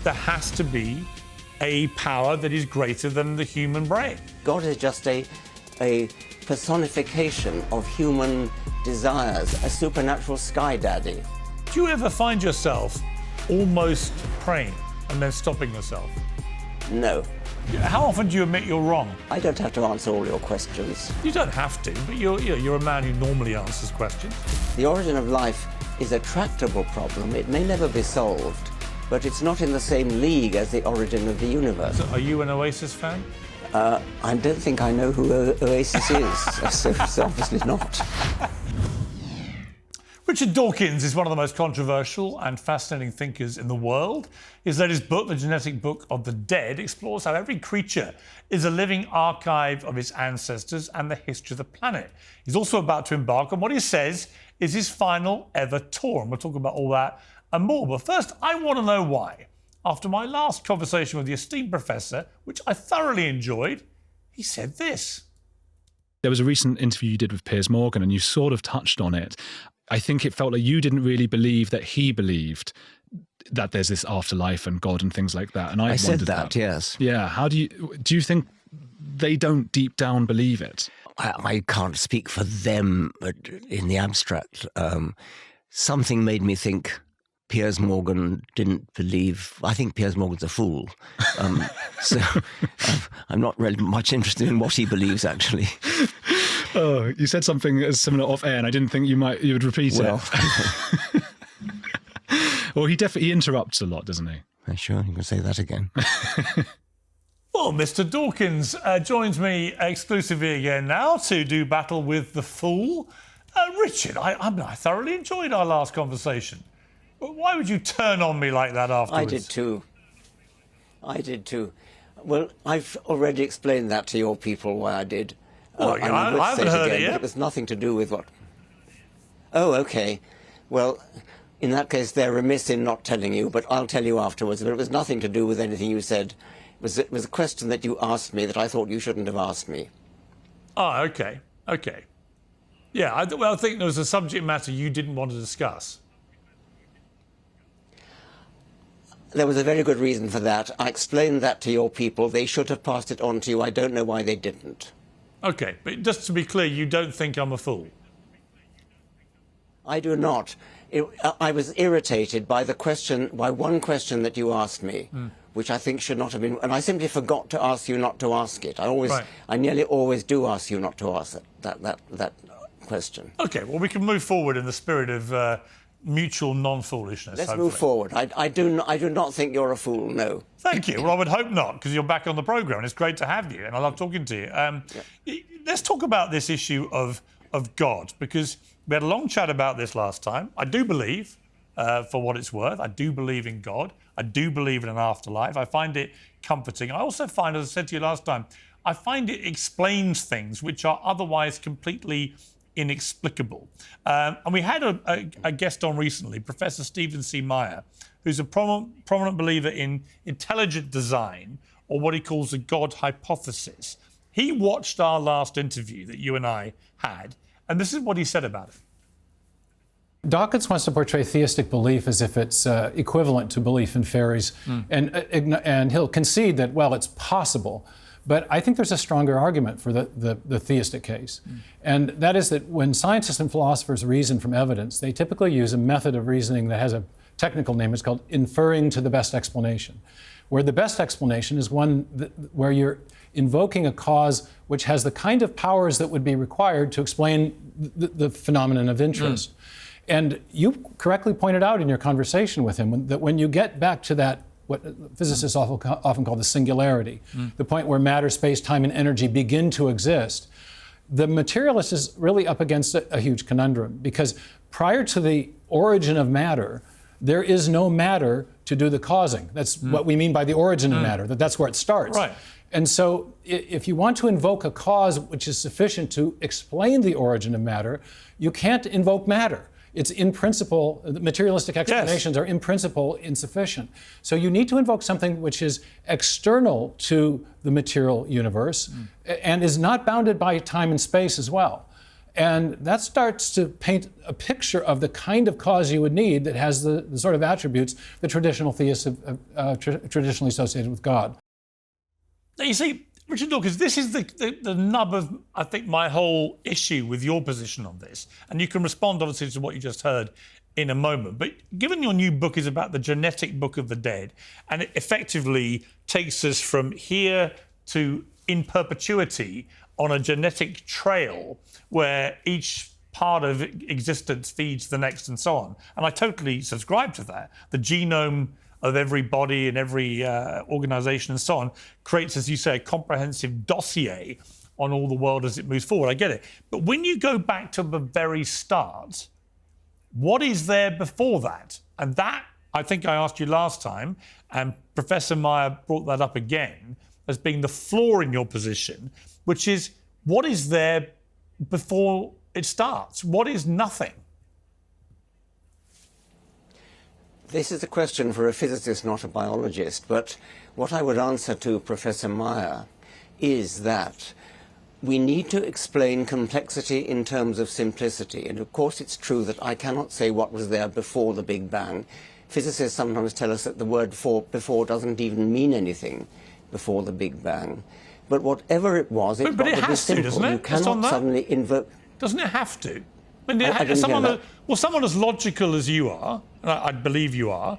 there has to be a power that is greater than the human brain. God is just a personification of human desires, a supernatural sky daddy. Do you ever find yourself almost praying and then stopping yourself? No. How often do you admit you're wrong? I don't have to answer all your questions. You don't have to, but you're a man who normally answers questions. The origin of life is a tractable problem. It may never be solved, but it's not in the same league as the origin of the universe. So are you an Oasis fan? I don't think I know who Oasis is, so it's obviously not. Richard Dawkins is one of the most controversial and fascinating thinkers in the world. His latest book, The Genetic Book of the Dead, explores how every creature is a living archive of its ancestors and the history of the planet. He's also about to embark on what he says is his final ever tour, and we'll talk about all that and more. But first, I want to know why. After my last conversation with the esteemed professor, which I thoroughly enjoyed, he said this. There was a recent interview you did with Piers Morgan, and you sort of touched on it. I think it felt like you didn't really believe that he believed that there's this afterlife and God and things like that. And I said that, yes. Yeah. How do you think they don't deep down believe it? I can't speak for them, but in the abstract, something made me think Piers Morgan didn't believe. I think Piers Morgan's a fool. So I'm not really much interested in what he believes, actually. Oh, you said something similar off air, and I didn't think you would repeat it. Well, he interrupts a lot, doesn't he? Sure, you can say that again. Well, Mr. Dawkins joins me exclusively again now to do battle with the fool. Richard, I thoroughly enjoyed our last conversation. Why would you turn on me like that afterwards? I did too. Well, I've already explained that to your people why I did. Well, I haven't heard it yet. But it was nothing to do with what... Oh, OK. Well, in that case, they're remiss in not telling you, but I'll tell you afterwards. But it was nothing to do with anything you said. It was a question that you asked me that I thought you shouldn't have asked me. Oh, OK. OK. Yeah, I think there was a subject matter you didn't want to discuss. There was a very good reason for that. I explained that to your people. They should have passed it on to you. I don't know why they didn't. OK, but just to be clear, you don't think I'm a fool? I do not. I was irritated by one question that you asked me, which I think should not have been, and I simply forgot to ask you not to ask it. I nearly always do ask you not to ask that question. OK, well, we can move forward in the spirit of mutual non-foolishness. Let's move forward. I do not think you're a fool, no. Thank you. Well, I would hope not, because you're back on the programme and it's great to have you and I love talking to you. Let's talk about this issue of God, because we had a long chat about this last time. I do believe, for what it's worth, I do believe in God. I do believe in an afterlife. I find it comforting. I also find, as I said to you last time, I find it explains things which are otherwise completely inexplicable. And we had a guest on recently, Professor Stephen C. Meyer, who's a prominent believer in intelligent design, or what he calls the God hypothesis. He watched our last interview that you and I had, and this is what he said about it. Dawkins wants to portray theistic belief as if it's equivalent to belief in fairies, and he'll concede that, well, it's possible. But I think there's a stronger argument for the theistic case. And that is that when scientists and philosophers reason from evidence, they typically use a method of reasoning that has a technical name. It's called inferring to the best explanation, where the best explanation is one where you're invoking a cause which has the kind of powers that would be required to explain the phenomenon of interest. And you correctly pointed out in your conversation with him that when you get back to that, what physicists often call the singularity, the point where matter, space, time, and energy begin to exist, the materialist is really up against a huge conundrum, because prior to the origin of matter, there is no matter to do the causing. That's what we mean by the origin of matter, that's where it starts. Right. And so if you want to invoke a cause which is sufficient to explain the origin of matter, you can't invoke matter. It's in principle, the materialistic explanations are in principle insufficient. So you need to invoke something which is external to the material universe and is not bounded by time and space as well. And that starts to paint a picture of the kind of cause you would need that has the sort of attributes that traditional theists have traditionally associated with God. Now, you see, Richard Dawkins, this is the nub of, I think, my whole issue with your position on this. And you can respond, obviously, to what you just heard in a moment. But given your new book is about the genetic book of the dead, and it effectively takes us from here to in perpetuity on a genetic trail where each part of existence feeds the next and so on. And I totally subscribe to that. The genome of every body and every organisation and so on creates, as you say, a comprehensive dossier on all the world as it moves forward. I get it. But when you go back to the very start, what is there before that? And that, I think I asked you last time, and Professor Meyer brought that up again as being the flaw in your position, which is what is there before it starts? What is nothing? This is a question for a physicist, not a biologist, but what I would answer to Professor Meyer is that we need to explain complexity in terms of simplicity. And of course it's true that I cannot say what was there before the Big Bang. Physicists sometimes tell us that the word before doesn't even mean anything before the Big Bang. But whatever it was, but it has to, doesn't it? You cannot suddenly invoke... Doesn't it have to? I mean, someone as logical as you are, and I believe you are,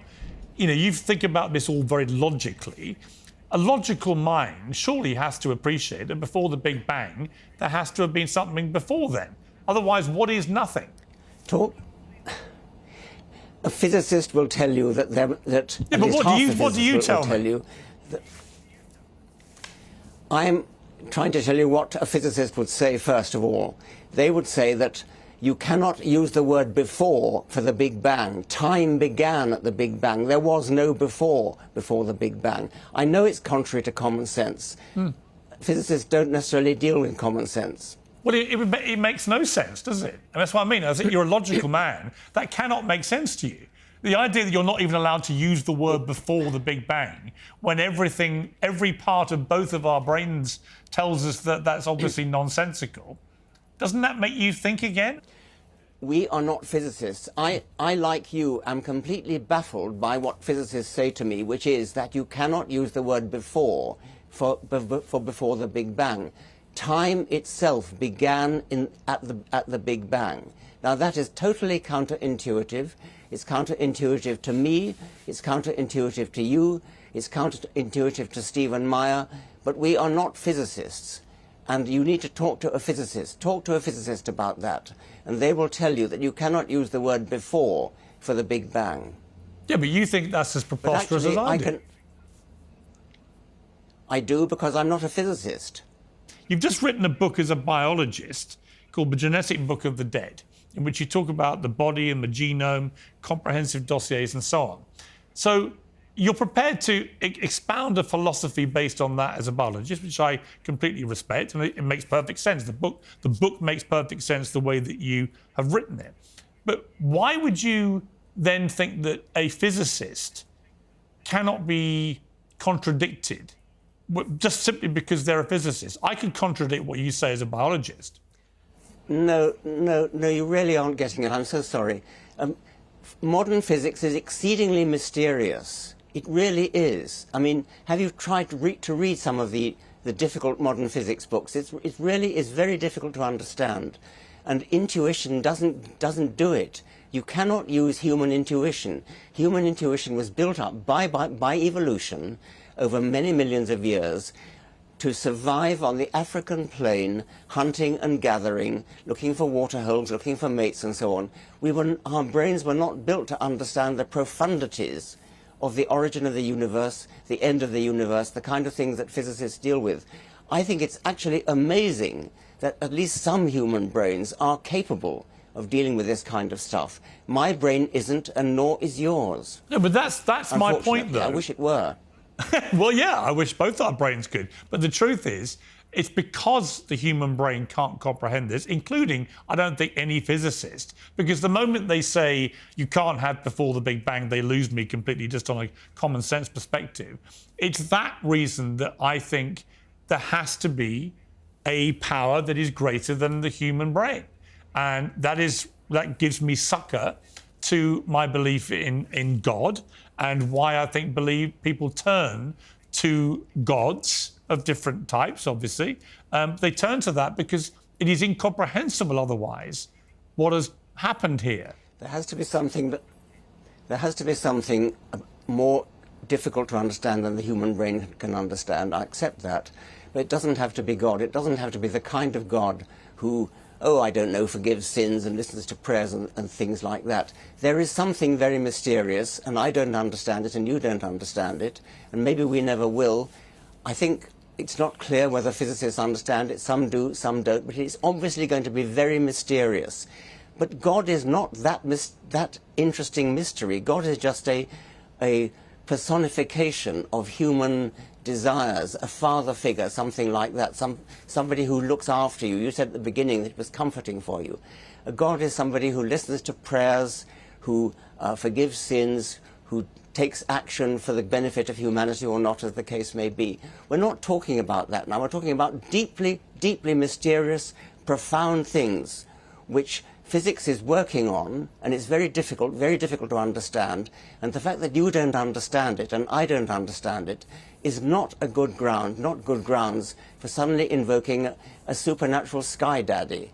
you think about this all very logically. A logical mind surely has to appreciate that before the Big Bang, there has to have been something before then. Otherwise, what is nothing? A physicist will tell you that but what do you tell me? I'm trying to tell you what a physicist would say first of all. They would say that you cannot use the word before for the Big Bang. Time began at the Big Bang. There was no before the Big Bang. I know it's contrary to common sense. Physicists don't necessarily deal with common sense. Well, it makes no sense, does it? And that's what I mean. I think you're a logical man. That cannot make sense to you. The idea that you're not even allowed to use the word before the Big Bang, when every part of both of our brains tells us that that's obviously nonsensical, doesn't that make you think again? We are not physicists. I, like you, am completely baffled by what physicists say to me, which is that you cannot use the word before for before the Big Bang. Time itself began at the Big Bang. Now that is totally counterintuitive. It's counterintuitive to me, it's counterintuitive to you, it's counterintuitive to Stephen Meyer, but we are not physicists. And you need to talk to a physicist. Talk to a physicist about that. And they will tell you that you cannot use the word before for the Big Bang. Yeah, but you think that's as preposterous as I do. I do, because I'm not a physicist. You've just written a book as a biologist called The Genetic Book of the Dead, in which you talk about the body and the genome, comprehensive dossiers and so on. So you're prepared to expound a philosophy based on that as a biologist, which I completely respect, and it makes perfect sense. The book makes perfect sense the way that you have written it. But why would you then think that a physicist cannot be contradicted just simply because they're a physicist? I could contradict what you say as a biologist. No, you really aren't getting it. I'm so sorry. Modern physics is exceedingly mysterious. It really is. I mean, have you tried to read some of the difficult modern physics books? It really is very difficult to understand. And intuition doesn't do it. You cannot use human intuition. Human intuition was built up by evolution over many millions of years to survive on the African plain, hunting and gathering, looking for waterholes, looking for mates and so on. Our brains were not built to understand the profundities of the origin of the universe, the end of the universe, the kind of things that physicists deal with. I think it's actually amazing that at least some human brains are capable of dealing with this kind of stuff. My brain isn't, and nor is yours. No, but that's my point, though. I wish it were. Well, yeah, I wish both our brains could. But the truth is, it's because the human brain can't comprehend this, including, I don't think, any physicist. Because the moment they say you can't have before the Big Bang, they lose me completely just on a common sense perspective. It's that reason that I think there has to be a power that is greater than the human brain. and that gives me succor to my belief in God, and why I think people turn to gods of different types, obviously. They turn to that because it is incomprehensible otherwise what has happened here. There has to be something more difficult to understand than the human brain can understand. I accept that. But it doesn't have to be God. It doesn't have to be the kind of God who, I don't know, forgives sins and listens to prayers and things like that. There is something very mysterious, and I don't understand it, and you don't understand it, and maybe we never will. I think it's not clear whether physicists understand it. Some do, some don't, but it's obviously going to be very mysterious. But God is not that interesting mystery. God is just a personification of human desires, a father figure, something like that, somebody who looks after you. You said at the beginning that it was comforting for you. A God is somebody who listens to prayers, who forgives sins, who takes action for the benefit of humanity or not, as the case may be. We're not talking about that now. We're talking about deeply, deeply mysterious, profound things which physics is working on, and it's very difficult to understand. And the fact that you don't understand it and I don't understand it is not good grounds for suddenly invoking a supernatural sky daddy.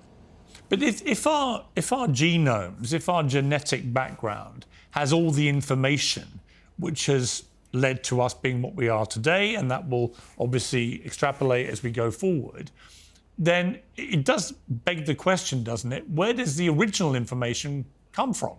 But if our genomes, if our genetic background has all the information which has led to us being what we are today, and that will obviously extrapolate as we go forward, then it does beg the question, doesn't it? Where does the original information come from?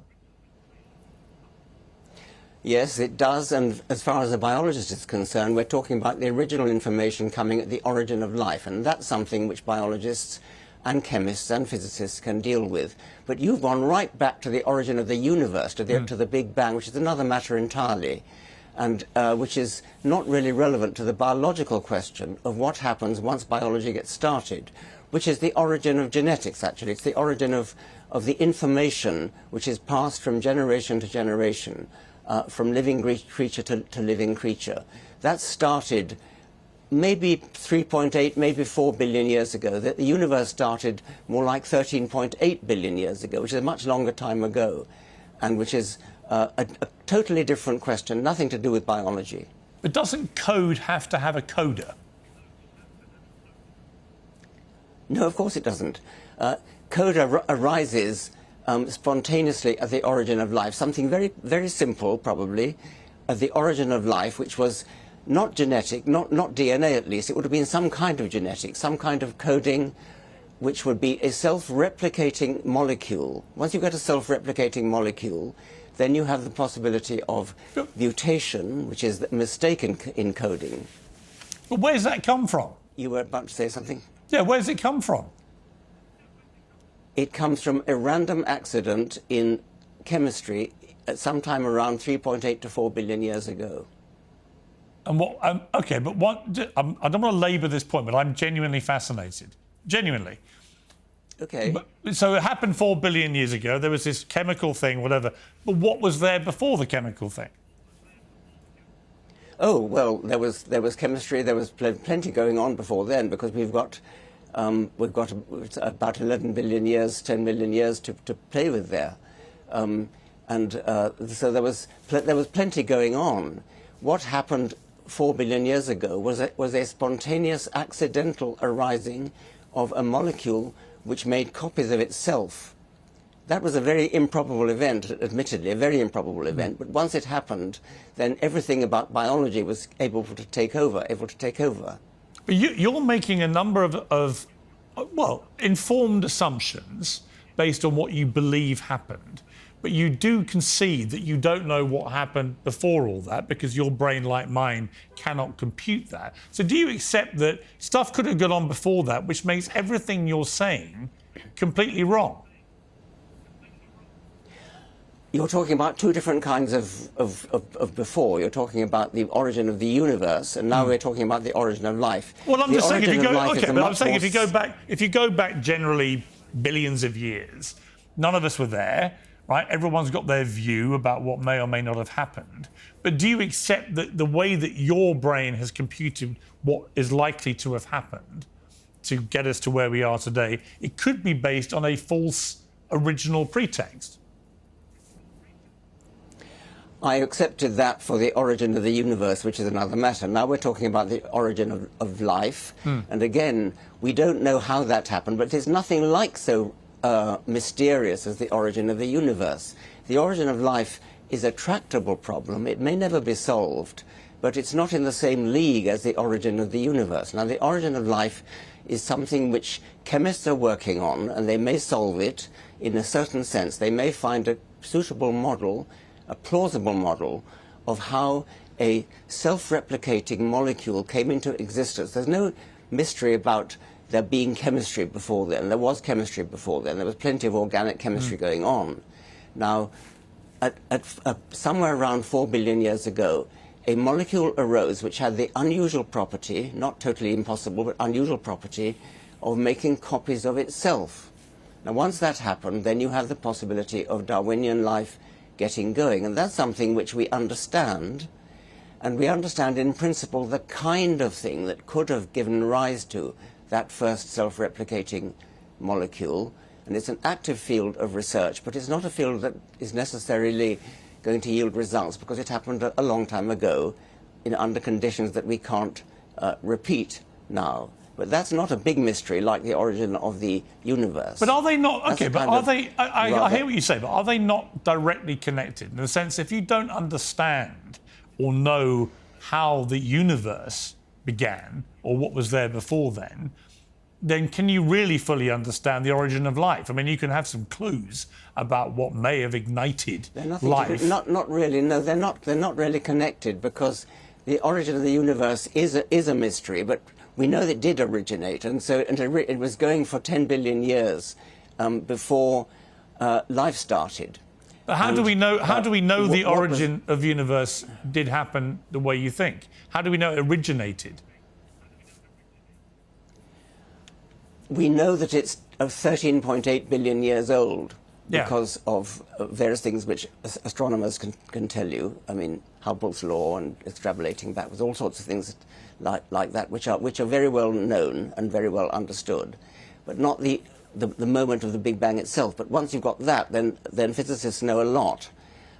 Yes, it does, and as far as a biologist is concerned, we're talking about the original information coming at the origin of life, and that's something which biologists and chemists and physicists can deal with. But you've gone right back to the origin of the universe, to the Big Bang, which is another matter entirely, and which is not really relevant to the biological question of what happens once biology gets started, which is the origin of genetics, actually. It's the origin of the information which is passed from generation to generation, from living creature to living creature. That started maybe 3.8, maybe 4 billion years ago. The universe started more like 13.8 billion years ago, which is a much longer time ago, and which is a totally different question, nothing to do with biology. But doesn't code have to have a coder? No, of course it doesn't. Code arises spontaneously at the origin of life, something very, very simple, probably, at the origin of life, which was not genetic, not DNA at least. It would have been some kind of genetic, some kind of coding, which would be a self-replicating molecule. Once you get a self-replicating molecule, then you have the possibility of mutation, which is the mistake in coding. But where does that come from? You were about to say something? Yeah, where does it come from? It comes from a random accident in chemistry at some time around 3.8 to 4 billion years ago. And what? Okay, but what? I don't want to labour this point, but I'm genuinely fascinated. Genuinely. Okay. So it happened 4 billion years ago. There was this chemical thing, whatever. But what was there before the chemical thing? Oh, well, there was chemistry. There was plenty going on before then, because we've got about 11 billion years, 10 million years to play with there, so there was plenty going on. What happened 4 billion years ago was a spontaneous, accidental arising of a molecule which made copies of itself. That was a very improbable event, admittedly, a very improbable event. But once it happened, then everything about biology was able to take over. But you're making a number of informed assumptions based on what you believe happened. But you do concede that you don't know what happened before all that, because your brain, like mine, cannot compute that. So do you accept that stuff could have gone on before that, which makes everything you're saying completely wrong? You're talking about two different kinds of before. You're talking about the origin of the universe, and now we're talking about the origin of life. Well, I'm just saying, if you go back generally billions of years, none of us were there, right? Everyone's got their view about what may or may not have happened. But do you accept that the way that your brain has computed what is likely to have happened to get us to where we are today, it could be based on a false original pretext. I accepted that for the origin of the universe, which is another matter. Now we're talking about the origin of life. And again, we don't know how that happened, but there's nothing like so mysterious as the origin of the universe. The origin of life is a tractable problem. It may never be solved, but it's not in the same league as the origin of the universe. Now, the origin of life is something which chemists are working on, and they may solve it in a certain sense. They may find a suitable model, a plausible model, of how a self-replicating molecule came into existence. There's no mystery about there being chemistry before then. There was chemistry before then. There was plenty of organic chemistry going on. Now, somewhere around 4 billion years ago, a molecule arose which had the unusual property, not totally impossible, but unusual property, of making copies of itself. Now, once that happened, then you have the possibility of Darwinian life getting going. And that's something which we understand. And we understand in principle the kind of thing that could have given rise to that first self-replicating molecule. And it's an active field of research, but it's not a field that is necessarily going to yield results because it happened a long time ago under conditions that we can't repeat now. But that's not a big mystery like the origin of the universe. But are they not, okay, but are they, I hear what you say, but are they not directly connected? In the sense, if you don't understand or know how the universe began or what was there before then can you really fully understand the origin of life? I mean, you can have some clues about what may have ignited life. Not really. No, they're not really connected because the origin of the universe is a mystery. But we know that it did originate, and so it was going for 10 billion years before life started. But how do we know? How do we know the origin of the universe did happen the way you think? How do we know it originated? We know that it's 13.8 billion years old because of various things which astronomers can tell you. I mean, Hubble's law and extrapolating backwards, all sorts of things like that, which are very well known and very well understood, but not the moment of the Big Bang itself. But once you've got that, then physicists know a lot.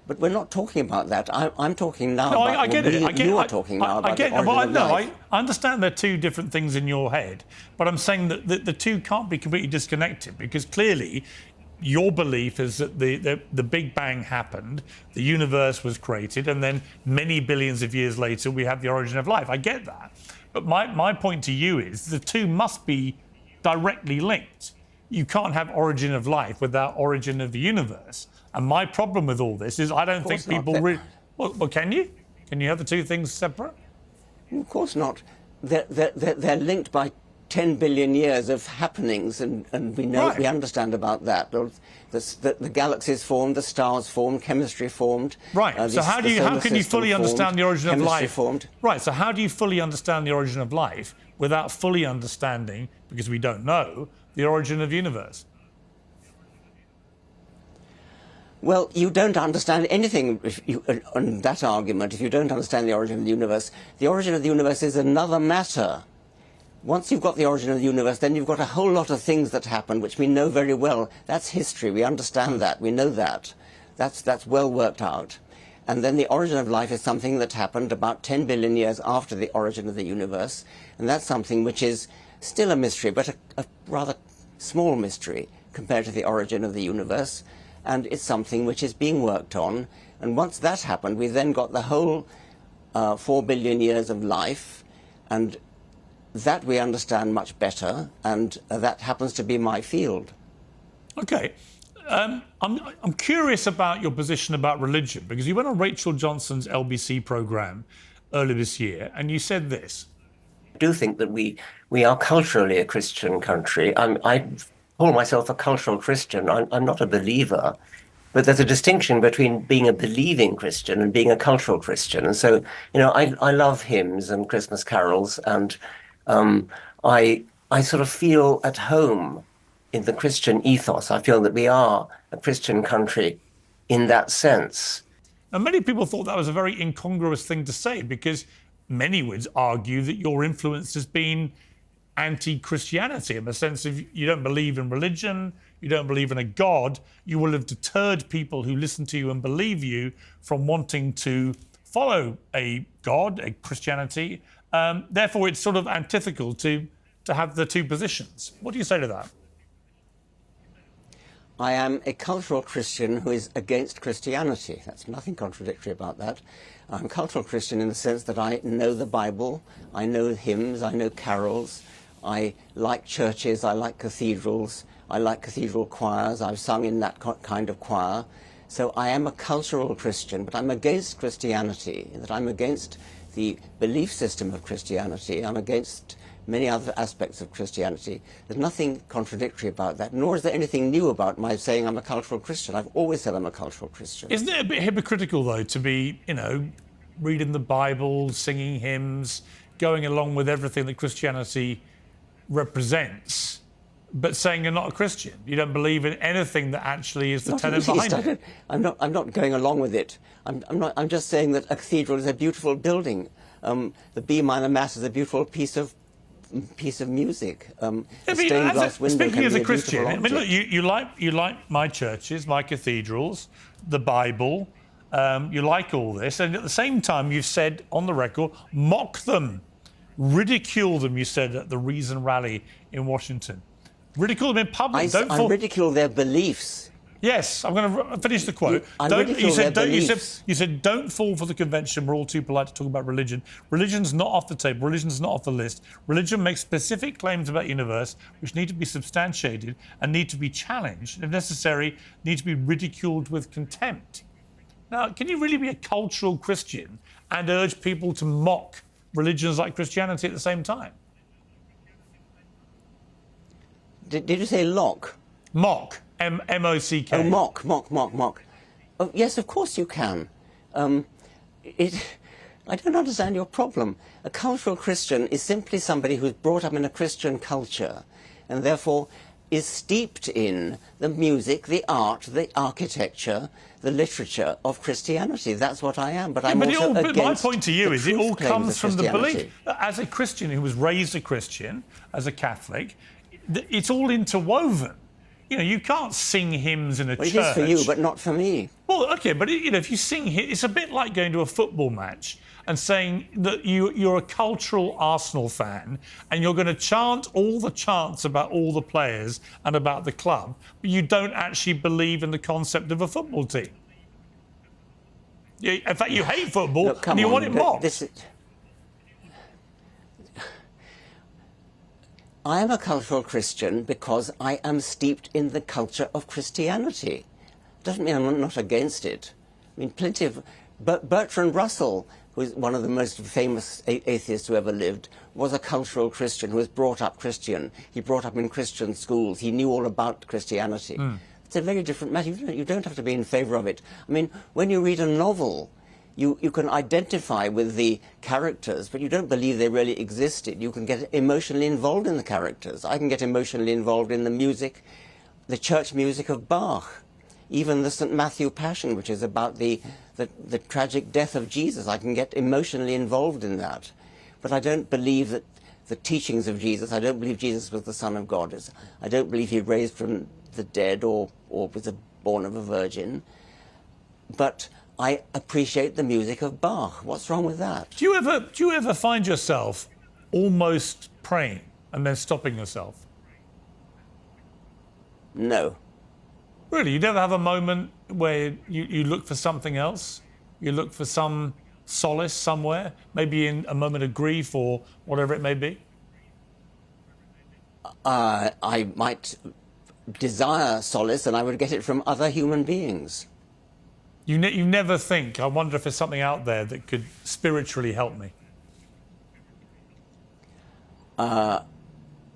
But we're not talking about that. I'm talking now about I get it. You are talking now about the origin of life. I understand there are two different things in your head, but I'm saying that the two can't be completely disconnected because clearly your belief is that the Big Bang happened, the universe was created, and then many billions of years later we have the origin of life. I get that. But my point to you is the two must be directly linked. You can't have origin of life without origin of the universe. And my problem with all this is I don't think people really... Well, can you? Can you have the two things separate? Of course not. They're linked by 10 billion years of happenings, and we know we understand about that. The galaxies formed, the stars formed, chemistry formed. Right. So how can you fully understand the origin of life? Formed. Right. So how do you fully understand the origin of life without fully understanding, because we don't know, the origin of the universe? Well, you don't understand anything on that argument if you don't understand the origin of the universe. The origin of the universe is another matter. Once you've got the origin of the universe, then you've got a whole lot of things that happen, which we know very well. That's history. We understand that. We know that. That's well worked out. And then the origin of life is something that happened about 10 billion years after the origin of the universe. And that's something which is still a mystery, but a rather small mystery compared to the origin of the universe. And it's something which is being worked on. And once that happened, we then got the whole 4 billion years of life, and that we understand much better, and that happens to be my field. Okay. I'm curious about your position about religion, because you went on Rachel Johnson's LBC programme earlier this year, and you said this. I do think that we are culturally a Christian country. I call myself a cultural Christian. I'm not a believer, but there's a distinction between being a believing Christian and being a cultural Christian. And so, I love hymns and Christmas carols, and I sort of feel at home in the Christian ethos. I feel that we are a Christian country in that sense. And many people thought that was a very incongruous thing to say, because many would argue that your influence has been anti-Christianity in the sense of you don't believe in religion, you don't believe in a God. You will have deterred people who listen to you and believe you from wanting to follow a God, a Christianity. Therefore, it's sort of antithetical to have the two positions. What do you say to that? I am a cultural Christian who is against Christianity. That's nothing contradictory about that. I'm a cultural Christian in the sense that I know the Bible, I know hymns, I know carols, I like churches, I like cathedrals, I like cathedral choirs, I've sung in that kind of choir. So I am a cultural Christian, but I'm against Christianity, that I'm against the belief system of Christianity, I'm against many other aspects of Christianity. There's nothing contradictory about that, nor is there anything new about my saying I'm a cultural Christian. I've always said I'm a cultural Christian. Isn't it a bit hypocritical, though, to be, reading the Bible, singing hymns, going along with everything that Christianity represents, but saying you're not a Christian? You don't believe in anything that actually is the tenet behind it. I'm not going along with it. I'm just saying that a cathedral is a beautiful building. The B minor Mass is a beautiful piece of music. Stained glass window speaking can as be a Christian, beautiful object. look, you like my churches, my cathedrals, the Bible. You like all this, and at the same time, you've said on the record, mock them, ridicule them. You said at the Reason rally in Washington, ridicule them in public. I ridicule their beliefs. Yes, I'm going to finish the quote. You said, don't fall for the convention. We're all too polite to talk about religion. Religion's not off the table. Religion's not off the list. Religion makes specific claims about the universe which need to be substantiated and need to be challenged. If necessary, need to be ridiculed with contempt. Now, can you really be a cultural Christian and urge people to mock religions like Christianity at the same time? Did you say lock? Mock. M-O-C-K. Oh, mock. Oh, yes, of course you can. I don't understand your problem. A cultural Christian is simply somebody who's brought up in a Christian culture and therefore is steeped in the music, the art, the architecture, the literature of Christianity. That's what I am. But I'm also against my point to you is it all comes from the Christianity. belief. As a Christian who was raised a Christian, as a Catholic, it's all interwoven. You can't sing hymns in a church. It is for you, but not for me. Well, OK, but if you sing, it's a bit like going to a football match and saying that you're a cultural Arsenal fan and you're going to chant all the chants about all the players and about the club, but you don't actually believe in the concept of a football team. In fact, you hate football and you want it mocked. I am a cultural Christian because I am steeped in the culture of Christianity. Doesn't mean I'm not against it. I mean, plenty of... Bertrand Russell, who is one of the most famous atheists who ever lived, was a cultural Christian who was brought up Christian. He brought up in Christian schools. He knew all about Christianity. It's a very different matter. You don't have to be in favour of it. I mean, when you read a novel, you can identify with the characters, but you don't believe they really existed. You can get emotionally involved in the characters. I can get emotionally involved in the music, the church music of Bach, even the St. Matthew Passion, which is about the tragic death of Jesus. I can get emotionally involved in that. But I don't believe that the teachings of Jesus, I don't believe Jesus was the Son of God. I don't believe he raised from the dead or was born of a virgin. But I appreciate the music of Bach. What's wrong with that? Do you ever find yourself almost praying and then stopping yourself? No. Really? You never have a moment where you look for something else? You look for some solace somewhere? Maybe in a moment of grief or whatever it may be? I might desire solace and I would get it from other human beings. You never think, I wonder if there's something out there that could spiritually help me?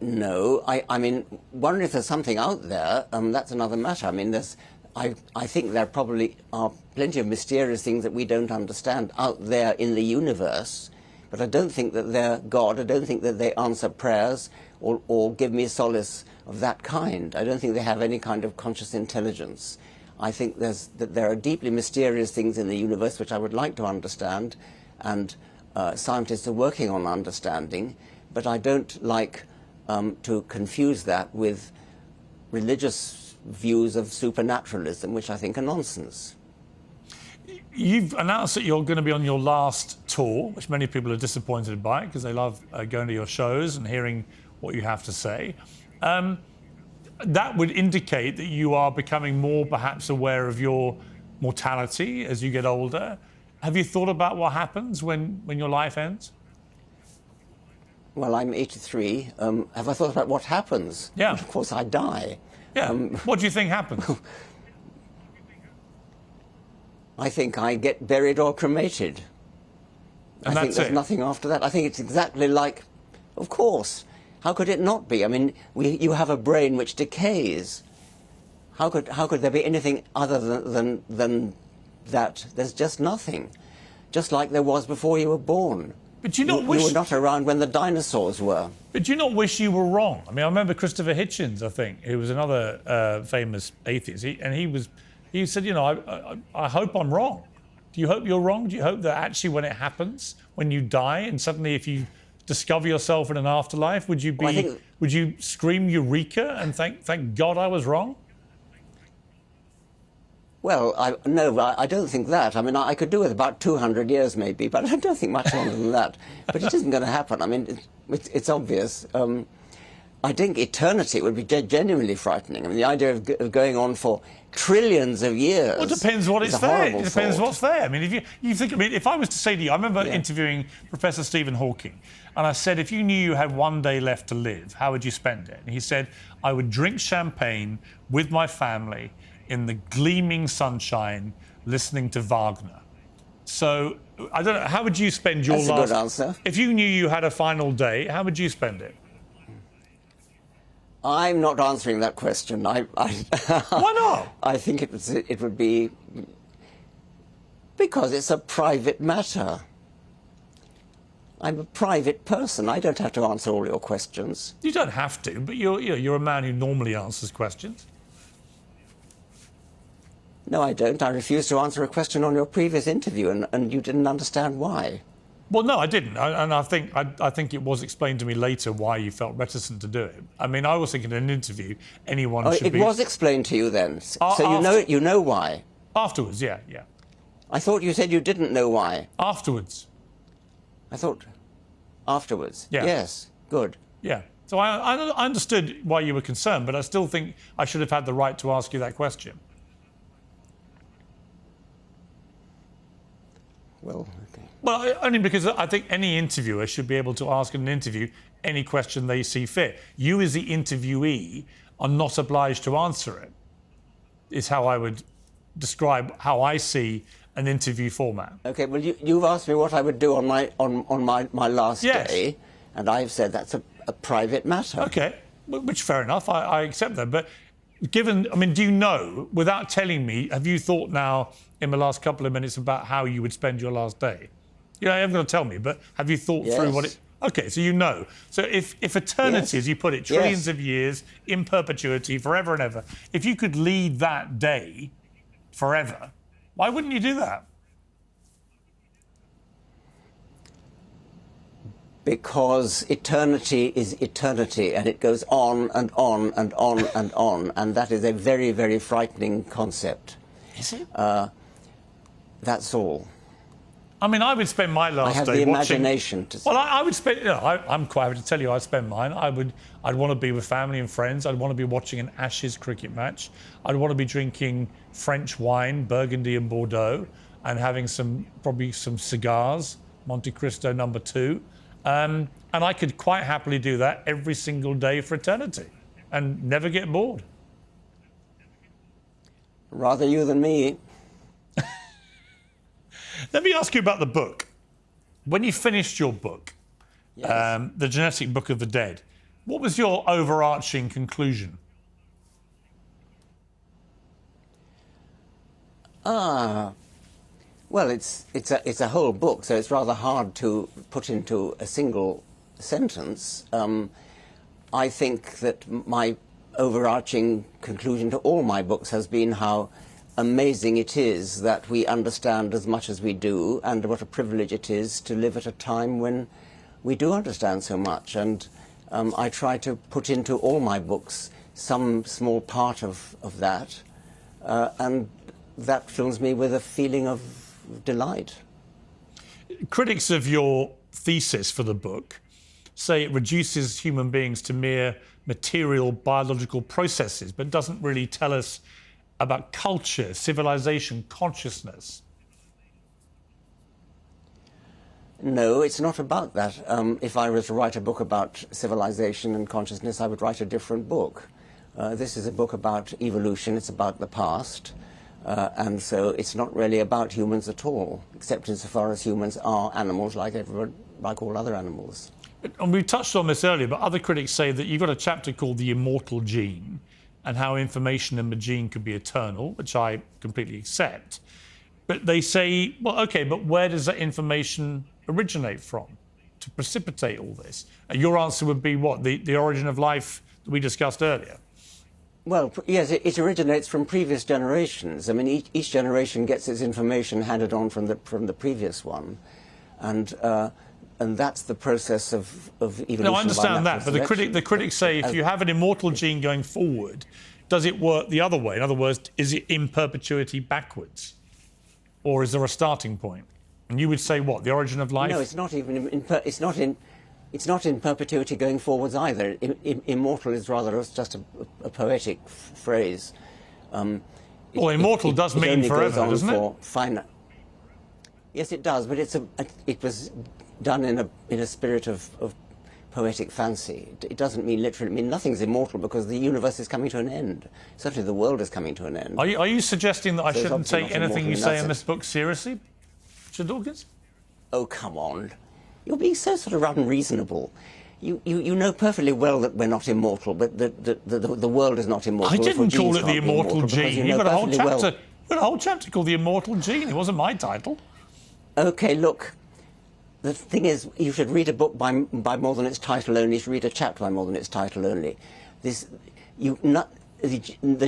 No. I mean, wondering if there's something out there, that's another matter. I mean, I think there probably are plenty of mysterious things that we don't understand out there in the universe, but I don't think that they're God. I don't think that they answer prayers or give me solace of that kind. I don't think they have any kind of conscious intelligence. I think that there are deeply mysterious things in the universe which I would like to understand, and scientists are working on understanding, but I don't like to confuse that with religious views of supernaturalism, which I think are nonsense. You've announced that you're going to be on your last tour, which many people are disappointed by because they love going to your shows and hearing what you have to say. That would indicate that you are becoming more perhaps aware of your mortality as you get older. Have you thought about what happens when your life ends? Well, I'm 83. Have I thought about what happens? Yeah. Well, of course, I die. Yeah. What do you think happens? I think I get buried or cremated. And I think there's nothing after that. I think it's exactly like, of course. How could it not be? I mean, you have a brain which decays. How could there be anything other than that? There's just nothing. Just like there was before you were born. But you were not around when the dinosaurs were. But do you not wish you were wrong? I mean, I remember Christopher Hitchens, I think, who was another famous atheist, he said, you know, I hope I'm wrong. Do you hope you're wrong? Do you hope that actually when it happens, when you die, and suddenly if you discover yourself in an afterlife, would you scream eureka and thank God I was wrong? Well, no, I don't think that. I mean, I could do with about 200 years maybe, but I don't think much longer than that. But it isn't going to happen. I mean, it's obvious. I think eternity would be genuinely frightening. I mean, the idea of going on for trillions of years. Well, it depends what it's there. It depends what's there. I mean, if you think, I mean, if I was to say to you, I remember interviewing Professor Stephen Hawking, and I said, if you knew you had one day left to live, how would you spend it? And he said, I would drink champagne with my family in the gleaming sunshine, listening to Wagner. So, I don't know, how would you spend your last... That's a good answer. If you knew you had a final day, how would you spend it? I'm not answering that question. Why not? I think it would be... Because it's a private matter. I'm a private person. I don't have to answer all your questions. You don't have to, but you're a man who normally answers questions. No, I don't. I refused to answer a question on your previous interview, and you didn't understand why. Well, no, I didn't, and I think it was explained to me later why you felt reticent to do it. I mean, I was thinking in an interview, anyone should be... It was explained to you then, so you know why. Afterwards, yeah. I thought you said you didn't know why. Afterwards. I thought afterwards. Yeah. Yes. Good. Yeah. So I understood why you were concerned, but I still think I should have had the right to ask you that question. Well, okay. Well, only because I think any interviewer should be able to ask in an interview any question they see fit. You, as the interviewee, are not obliged to answer it, is how I would describe how I see an interview format. Okay, well, you've asked me what I would do on my last day, and I've said that's a private matter. Okay, which fair enough, I accept that. But given, I mean, do you know, without telling me, have you thought now in the last couple of minutes about how you would spend your last day? You know, you haven't got to tell me, but have you thought through what it... Okay, so you know. So if eternity, as you put it, trillions of years, in perpetuity, forever and ever, if you could lead that day forever, why wouldn't you do that? Because eternity is eternity, and it goes on and on and on and on, and that is a very, very frightening concept. Is it? That's all. I mean, I would spend my last day watching... I have the imagination to... Well, I would spend... You know, I'm quite happy to tell you I'd spend mine. I'd want to be with family and friends. I'd want to be watching an Ashes cricket match. I'd want to be drinking French wine, Burgundy and Bordeaux, and having probably some cigars, Monte Cristo No. 2. And I could quite happily do that every single day for eternity and never get bored. Rather you than me. Let me ask you about the book. When you finished your book, The Genetic Book of the Dead, what was your overarching conclusion? Well, it's a whole book, so it's rather hard to put into a single sentence. I think that my overarching conclusion to all my books has been how amazing it is that we understand as much as we do, and what a privilege it is to live at a time when we do understand so much. And I try to put into all my books some small part of that, and that fills me with a feeling of delight. Critics of your thesis for the book say it reduces human beings to mere material biological processes, but doesn't really tell us about culture, civilization, consciousness. No, it's not about that. If I was to write a book about civilization and consciousness, I would write a different book. This is a book about evolution, it's about the past, and so it's not really about humans at all, except insofar as humans are animals like all other animals. And we touched on this earlier, but other critics say that you've got a chapter called The Immortal Gene and how information in the gene could be eternal, which I completely accept. But they say, well, OK, but where does that information originate from to precipitate all this? And your answer would be what? The origin of life that we discussed earlier? Well, yes, it originates from previous generations. I mean, each generation gets its information handed on from the previous one. And that's the process of evolution. No, I understand that, but selection. the critics say if you have an immortal gene going forward, does it work the other way? In other words, is it in perpetuity backwards? Or is there a starting point? And you would say what? The origin of life? No, it's not even it's not in perpetuity going forwards either. Immortal is rather just a poetic phrase. Well, immortal does mean forever, doesn't it? Yes, it does, but it was done in a spirit of poetic fancy. It doesn't mean literally. I mean, nothing's immortal because the universe is coming to an end. Certainly, the world is coming to an end. Are you suggesting that I So it's shouldn't obviously take not anything you immortal in say that in this sense. book seriously, Richard Dawkins? Oh, come on. You're being so sort of unreasonable. You know perfectly well that we're not immortal, but the world is not immortal. I didn't call it Genes the can't be immortal because gene. you You've know got a whole perfectly chapter. well. You've got a whole chapter called The Immortal Gene. It wasn't my title. OK, look. The thing is, you should read a book by more than its title only. You should read a chapter by more than its title only. The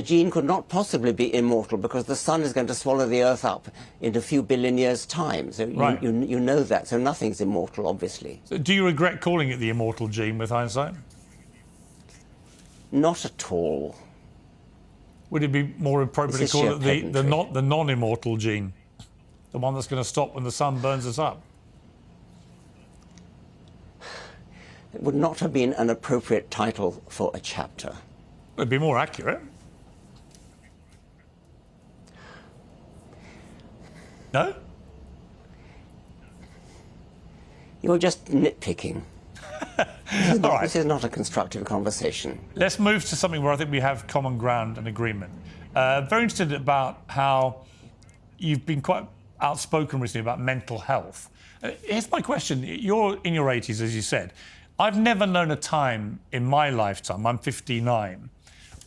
gene could not possibly be immortal because the sun is going to swallow the earth up in a few billion years' time. So Right. you know that. So nothing's immortal, obviously. So do you regret calling it the immortal gene with hindsight? Not at all. Would it be more appropriate to This is call sheer it the non-immortal gene? The one that's going to stop when the sun burns us up? It would not have been an appropriate title for a chapter. It'd be more accurate. No? You're just nitpicking. All right. This is not a constructive conversation. Let's move to something where I think we have common ground and agreement. Very interested about how you've been quite outspoken recently about mental health. Here's my question. You're in your 80s, as you said. I've never known a time in my lifetime, I'm 59,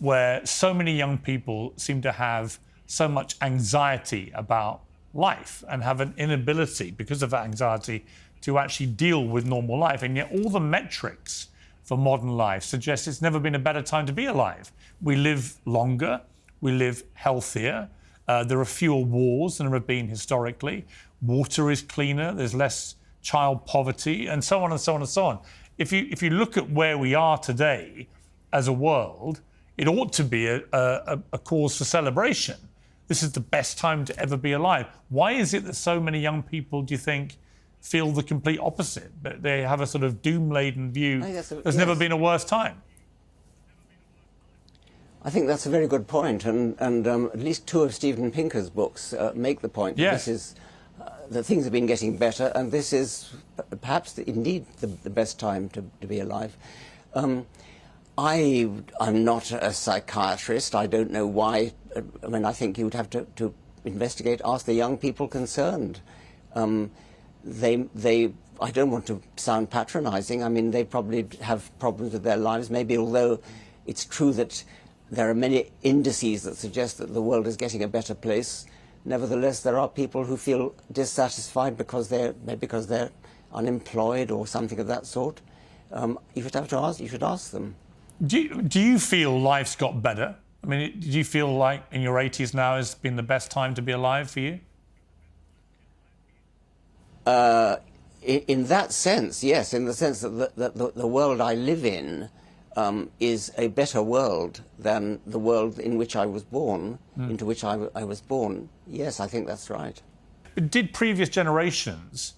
where so many young people seem to have so much anxiety about life and have an inability, because of that anxiety, to actually deal with normal life. And yet all the metrics for modern life suggest it's never been a better time to be alive. We live longer, we live healthier, there are fewer wars than there have been historically, water is cleaner, there's less child poverty, and so on and so on and so on. If you look at where we are today as a world, it ought to be a cause for celebration. This is the best time to ever be alive. Why is it that so many young people, do you think, feel the complete opposite? That they have a sort of doom-laden view. There's never been a worse time. I think that's a very good point, and at least two of Steven Pinker's books make the point. Yes. That this is that things have been getting better, and this is perhaps indeed the best time to be alive. I'm not a psychiatrist. I don't know why. I mean, I think you would have to investigate, ask the young people concerned. I don't want to sound patronizing. I mean, they probably have problems with their lives. Maybe, although it's true that there are many indices that suggest that the world is getting a better place, nevertheless, there are people who feel dissatisfied because they're unemployed or something of that sort. You should ask them. Do you feel life's got better? I mean, do you feel like in your 80s now has been the best time to be alive for you? In that sense, yes, in the sense that the world I live in is a better world than the world in which I was born, into which I was born. Yes, I think that's right. But did previous generations,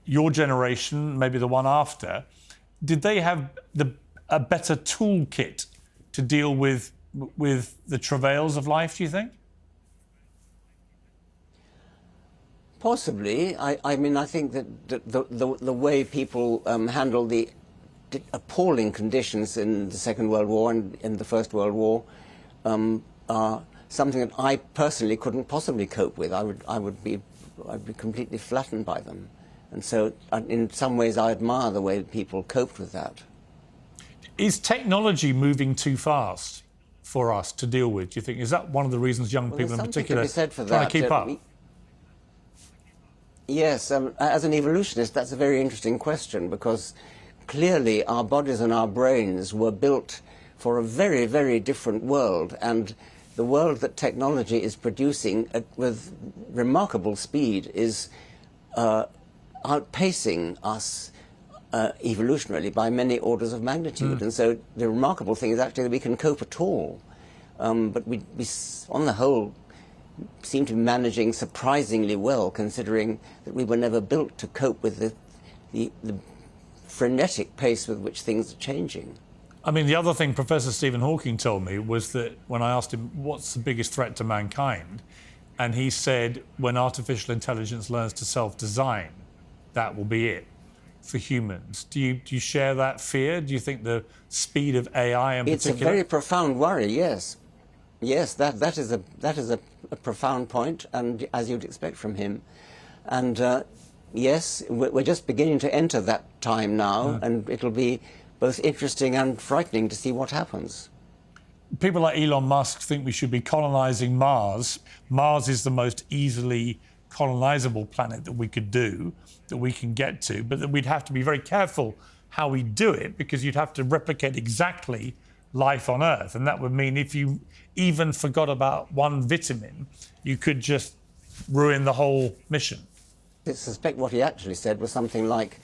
your generation, maybe the one after, did they have a better toolkit to deal with the travails of life, do you think? Possibly. I mean, I think that the way people handled the appalling conditions in the Second World War and in the First World War are something that I personally couldn't possibly cope with. I'd be completely flattened by them. And so in some ways I admire the way that people coped with that. Is technology moving too fast for us to deal with, do you think? Is that one of the reasons young people in particular to be said for trying that, to keep up? Yes, as an evolutionist, that's a very interesting question, because clearly our bodies and our brains were built for a very, very different world, and the world that technology is producing with remarkable speed is outpacing us evolutionarily by many orders of magnitude. And so the remarkable thing is actually that we can cope at all. But we, on the whole, seem to be managing surprisingly well, considering that we were never built to cope with the frenetic pace with which things are changing. I mean, the other thing Professor Stephen Hawking told me was that when I asked him, what's the biggest threat to mankind? And he said, when artificial intelligence learns to self-design, that will be it for humans. Do you share that fear? Do you think the speed of AI in particular? It's a very profound worry, yes. Yes, that is a profound point, and as you'd expect from him. And yes, we're just beginning to enter that time now, and it'll be both interesting and frightening to see what happens. People like Elon Musk think we should be colonising Mars. Mars is the most easily colonisable planet that we could do, that we can get to, but that we'd have to be very careful how we do it, because you'd have to replicate exactly life on Earth. And that would mean if you even forgot about one vitamin, you could just ruin the whole mission. I suspect what he actually said was something like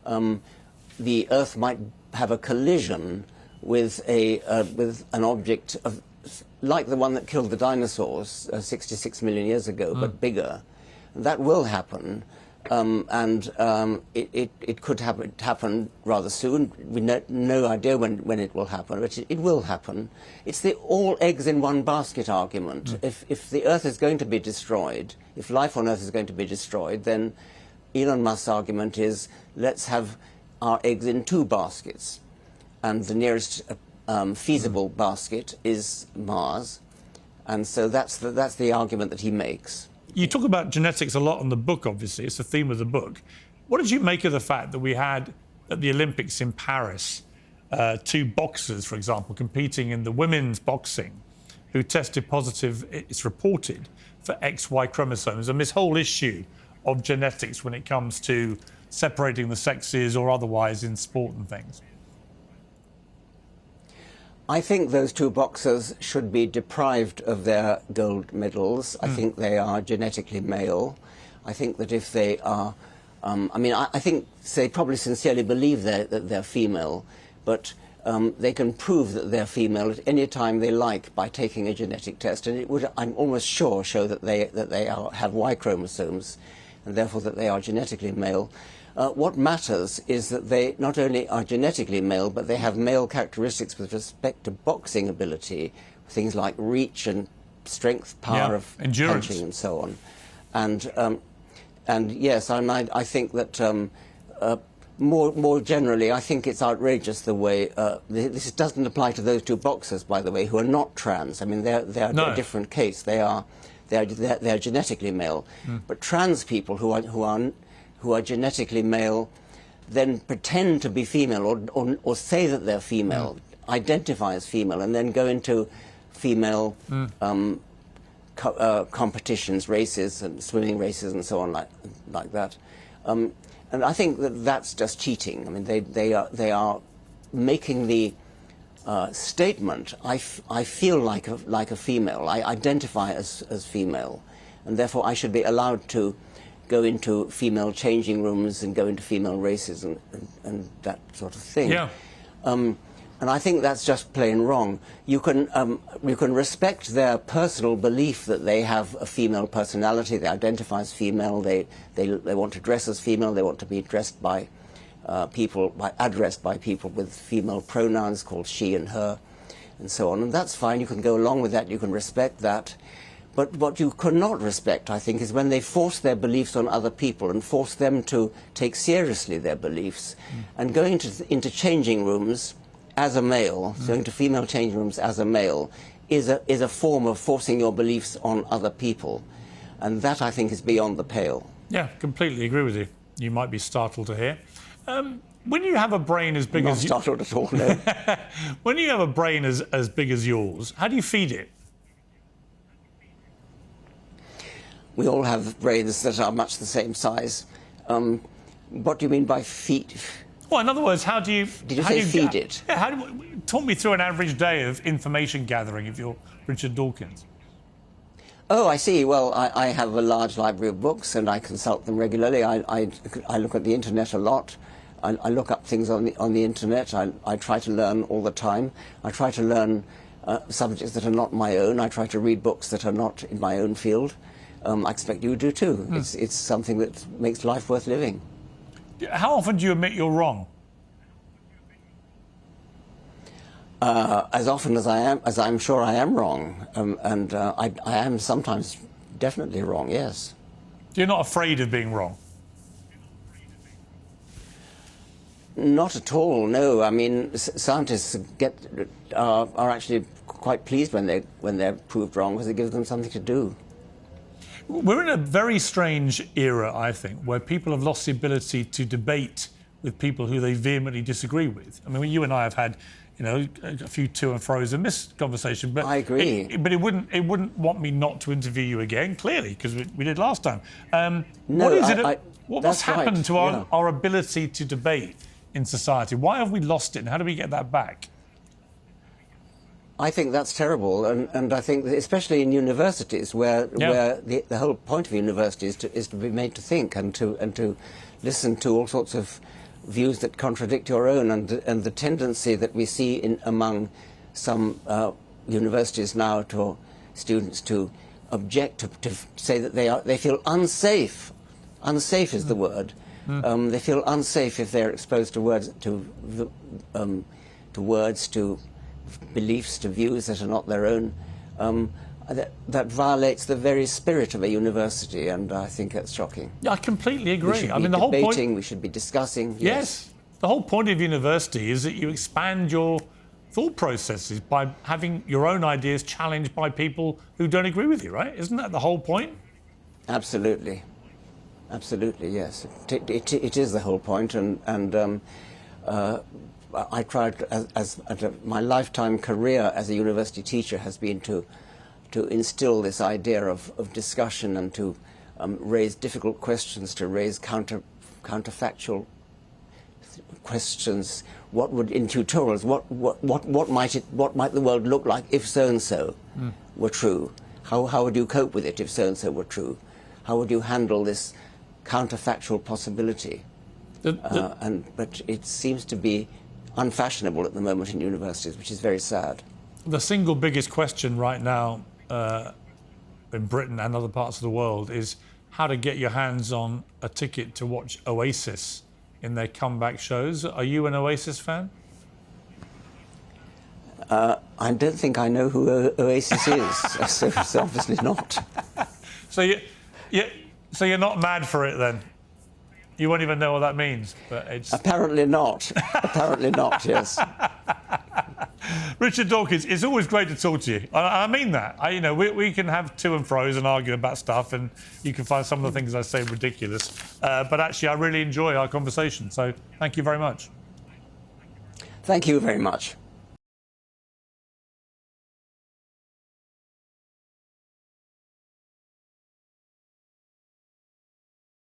the Earth might have a collision with an object like the one that killed the dinosaurs 66 million years ago, but bigger. That will happen, and it could happen rather soon. We no idea when it will happen, but it will happen. It's the all eggs in one basket argument. If the Earth is going to be destroyed, if life on Earth is going to be destroyed, then Elon Musk's argument is, let's have our eggs in two baskets. And the nearest feasible basket is Mars. And so that's the argument that he makes. You talk about genetics a lot in the book, obviously. It's the theme of the book. What did you make of the fact that we had, at the Olympics in Paris, two boxers, for example, competing in the women's boxing, who tested positive, it's reported, for XY chromosomes, and this whole issue of genetics when it comes to separating the sexes or otherwise in sport and things? I think those two boxers should be deprived of their gold medals. I think they are genetically male. I think that if they are, I think they probably sincerely believe that they're female, but they can prove that they're female at any time they like by taking a genetic test, and it would, I'm almost sure, show that they have Y chromosomes, and therefore that they are genetically male. What matters is that they not only are genetically male, but they have male characteristics with respect to boxing ability, things like reach and strength, power of endurance, punching, and so on. And yes, I think that more generally, I think it's outrageous the way this doesn't apply to those two boxers, by the way, who are not trans. I mean, they're a different case. They are genetically male, but trans people who are genetically male then pretend to be female or say that they're female, identify as female, and then go into female competitions, races, and swimming races, and so on like that. And I think that that's just cheating. I mean, they are making the statement, I feel like a female, I identify as female, and therefore I should be allowed to go into female changing rooms and go into female races and that sort of thing. Yeah. And I think that's just plain wrong. You can respect their personal belief that they have a female personality, they identify as female, they want to dress as female, they want to be addressed by people with female pronouns called she and her, and so on. And that's fine. You can go along with that. You can respect that. But what you cannot respect, I think, is when they force their beliefs on other people and force them to take seriously their beliefs. And going into changing rooms as a male, going to female changing rooms as a male, is a form of forcing your beliefs on other people. And that, I think, is beyond the pale. Yeah, completely agree with you. You might be startled to hear. When you have a brain as big as... Not startled at all, no. When you have a brain as big as yours, how do you feed it? We all have brains that are much the same size. What do you mean by feed? Well, in other words, how do you... Did you say feed it? Yeah, talk me through an average day of information gathering if you're Richard Dawkins. Oh, I see. Well, I have a large library of books and I consult them regularly. I look at the internet a lot. I look up things on the internet. I try to learn all the time. I try to learn subjects that are not my own. I try to read books that are not in my own field. I expect you do too. It's something that makes life worth living. How often do you admit you're wrong? As often as I'm sure I am wrong, and I am sometimes definitely wrong. Yes. You're not afraid of being wrong? Not at all. No. I mean, scientists are actually quite pleased when they're proved wrong because it gives them something to do. We're in a very strange era, I think, where people have lost the ability to debate with people who they vehemently disagree with. I mean, you and I have had, a few to and fro's in this conversation, but I agree. But it wouldn't want me not to interview you again, clearly, because we did last time. No, what is it? What's happened right. to our ability to debate in society? Why have we lost it, and how do we get that back? I think that's terrible, and I think that especially in universities, where the whole point of university is to be made to think and to listen to all sorts of views that contradict your own, and the tendency that we see among some universities now to students to object to say that they feel unsafe. Unsafe is the word. They feel unsafe if they're exposed to words to beliefs, to views that are not their own. That violates the very spirit of a university, and I think that's shocking. Yeah, I completely agree. We should be the whole debating, point... we should be discussing. Yes. The whole point of university is that you expand your thought processes by having your own ideas challenged by people who don't agree with you, right? Isn't that the whole point? Absolutely. Absolutely, yes. It is the whole point, and I tried, my lifetime career as a university teacher has been to instill this idea of discussion and to raise difficult questions, to raise counterfactual questions. What would, in tutorials, what might the world look like if so and so were true? How would you cope with it if so and so were true? How would you handle this counterfactual possibility? But it seems to be unfashionable at the moment in universities, which is very sad. The single biggest question right now in Britain and other parts of the world is how to get your hands on a ticket to watch Oasis in their comeback shows. Are you an Oasis fan? I don't think I know who Oasis is, so it's obviously not. So you're not mad for it then? You won't even know what that means, but it's... Apparently not. Apparently not, yes. Richard Dawkins, it's always great to talk to you. I mean that. We can have to and fro's and argue about stuff, and you can find some of the things I say ridiculous. But actually, I really enjoy our conversation. So thank you very much. Thank you very much.